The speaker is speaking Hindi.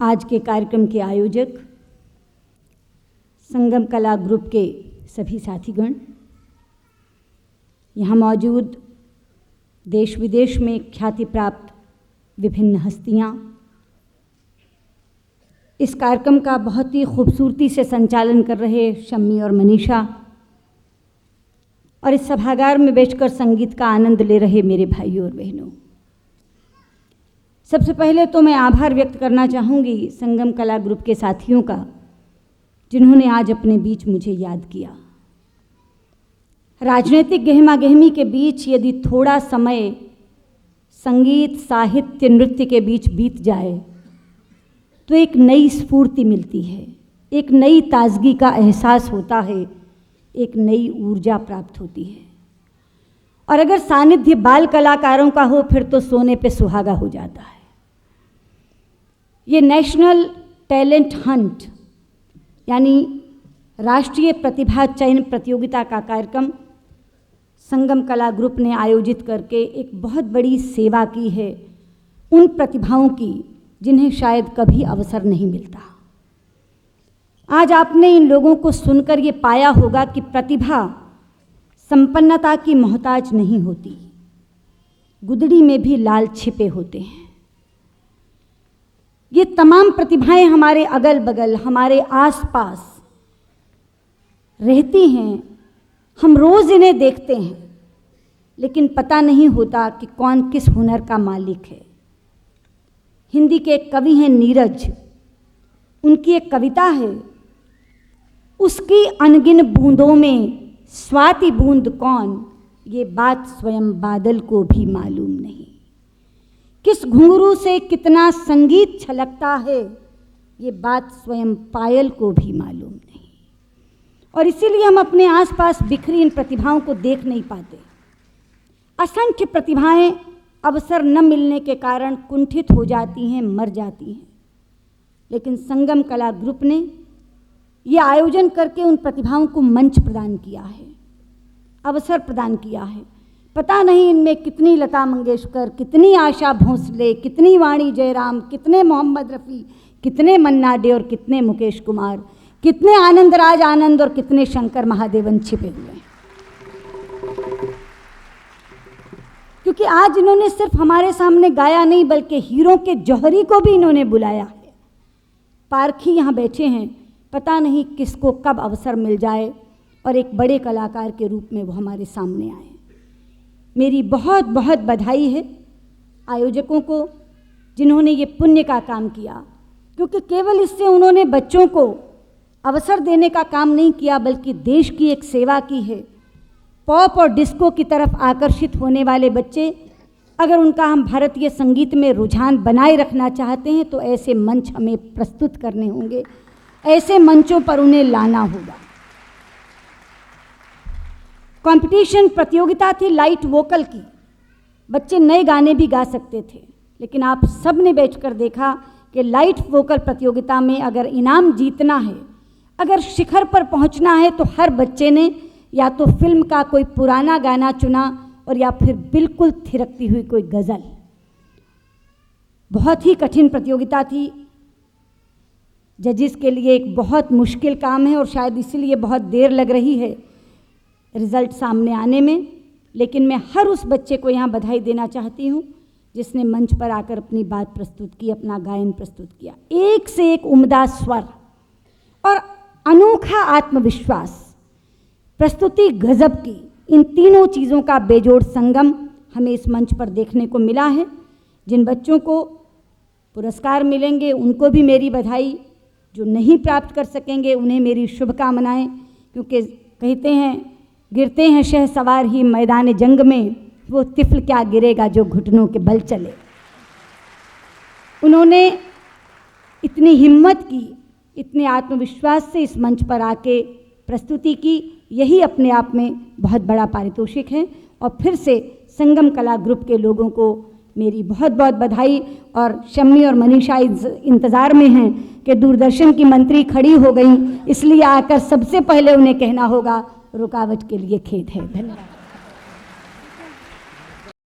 आज के कार्यक्रम के आयोजक, संगम कला ग्रुप के सभी साथीगण, यहाँ मौजूद देश विदेश में ख्याति प्राप्त विभिन्न हस्तियाँ, इस कार्यक्रम का बहुत ही खूबसूरती से संचालन कर रहे शम्मी और मनीषा, और इस सभागार में बैठकर संगीत का आनंद ले रहे मेरे भाइयों और बहनों, सबसे पहले तो मैं आभार व्यक्त करना चाहूँगी संगम कला ग्रुप के साथियों का, जिन्होंने आज अपने बीच मुझे याद किया। राजनीतिक गहमागहमी के बीच यदि थोड़ा समय संगीत, साहित्य, नृत्य के बीच बीत जाए तो एक नई स्फूर्ति मिलती है, एक नई ताजगी का एहसास होता है, एक नई ऊर्जा प्राप्त होती है। और अगर सानिध्य बाल कलाकारों का हो फिर तो सोने पे सुहागा हो जाता है। ये नेशनल टैलेंट हंट यानी राष्ट्रीय प्रतिभा चयन प्रतियोगिता का कार्यक्रम संगम कला ग्रुप ने आयोजित करके एक बहुत बड़ी सेवा की है उन प्रतिभाओं की जिन्हें शायद कभी अवसर नहीं मिलता। आज आपने इन लोगों को सुनकर ये पाया होगा कि प्रतिभा संपन्नता की मोहताज नहीं होती, गुदड़ी में भी लाल छिपे होते हैं। ये तमाम प्रतिभाएं हमारे अगल बगल, हमारे आसपास रहती हैं, हम रोज़ इन्हें देखते हैं, लेकिन पता नहीं होता कि कौन किस हुनर का मालिक है। हिंदी के एक कवि हैं नीरज, उनकी एक कविता है, उसकी अनगिन बूंदों में स्वाति बूंद कौन, ये बात स्वयं बादल को भी मालूम नहीं। किस घुंघरू से कितना संगीत छलकता है, ये बात स्वयं पायल को भी मालूम नहीं। और इसीलिए हम अपने आसपास बिखरी इन प्रतिभाओं को देख नहीं पाते। असंख्य प्रतिभाएं अवसर न मिलने के कारण कुंठित हो जाती हैं, मर जाती हैं। लेकिन संगम कला ग्रुप ने ये आयोजन करके उन प्रतिभाओं को मंच प्रदान किया है, अवसर प्रदान किया है। पता नहीं इनमें कितनी लता मंगेशकर, कितनी आशा भोंसले, कितनी वाणी जयराम, कितने मोहम्मद रफ़ी, कितने मन्ना डे और कितने मुकेश कुमार, कितने आनंदराज आनंद और कितने शंकर महादेवन छिपे हुए हैं। क्योंकि आज इन्होंने सिर्फ हमारे सामने गाया नहीं, बल्कि हीरों के जौहरी को भी इन्होंने बुलाया है। पारखी यहाँ बैठे हैं, पता नहीं किसको कब अवसर मिल जाए और एक बड़े कलाकार के रूप में वो हमारे सामने आए। मेरी बहुत बहुत बधाई है आयोजकों को, जिन्होंने ये पुण्य का काम किया, क्योंकि केवल इससे उन्होंने बच्चों को अवसर देने का काम नहीं किया, बल्कि देश की एक सेवा की है। पॉप और डिस्को की तरफ आकर्षित होने वाले बच्चे, अगर उनका हम भारतीय संगीत में रुझान बनाए रखना चाहते हैं तो ऐसे मंच हमें प्रस्तुत करने होंगे, ऐसे मंचों पर उन्हें लाना होगा। कंपटीशन प्रतियोगिता थी लाइट वोकल की, बच्चे नए गाने भी गा सकते थे, लेकिन आप सब ने बैठकर देखा कि लाइट वोकल प्रतियोगिता में अगर इनाम जीतना है, अगर शिखर पर पहुंचना है, तो हर बच्चे ने या तो फिल्म का कोई पुराना गाना चुना और या फिर बिल्कुल थिरकती हुई कोई गज़ल। बहुत ही कठिन प्रतियोगिता थी, जजिस के लिए एक बहुत मुश्किल काम है और शायद इसीलिए बहुत देर लग रही है रिज़ल्ट सामने आने में। लेकिन मैं हर उस बच्चे को यहाँ बधाई देना चाहती हूँ जिसने मंच पर आकर अपनी बात प्रस्तुत की, अपना गायन प्रस्तुत किया। एक से एक उम्दा स्वर और अनोखा आत्मविश्वास, प्रस्तुति गजब की, इन तीनों चीज़ों का बेजोड़ संगम हमें इस मंच पर देखने को मिला है। जिन बच्चों को पुरस्कार मिलेंगे उनको भी मेरी बधाई, जो नहीं प्राप्त कर सकेंगे उन्हें मेरी शुभकामनाएं, क्योंकि कहते हैं गिरते हैं शहसवार ही मैदान जंग में, वो तिफल क्या गिरेगा जो घुटनों के बल चले। उन्होंने इतनी हिम्मत की, इतने आत्मविश्वास से इस मंच पर आके प्रस्तुति की, यही अपने आप में बहुत बड़ा पारितोषिक है। और फिर से संगम कला ग्रुप के लोगों को मेरी बहुत बहुत बधाई। और शम्मी और मनीषा इंतज़ार में हैं कि दूरदर्शन की मंत्री खड़ी हो गई, इसलिए आकर सबसे पहले उन्हें कहना होगा रुकावट के लिए खेद है। धन्यवाद।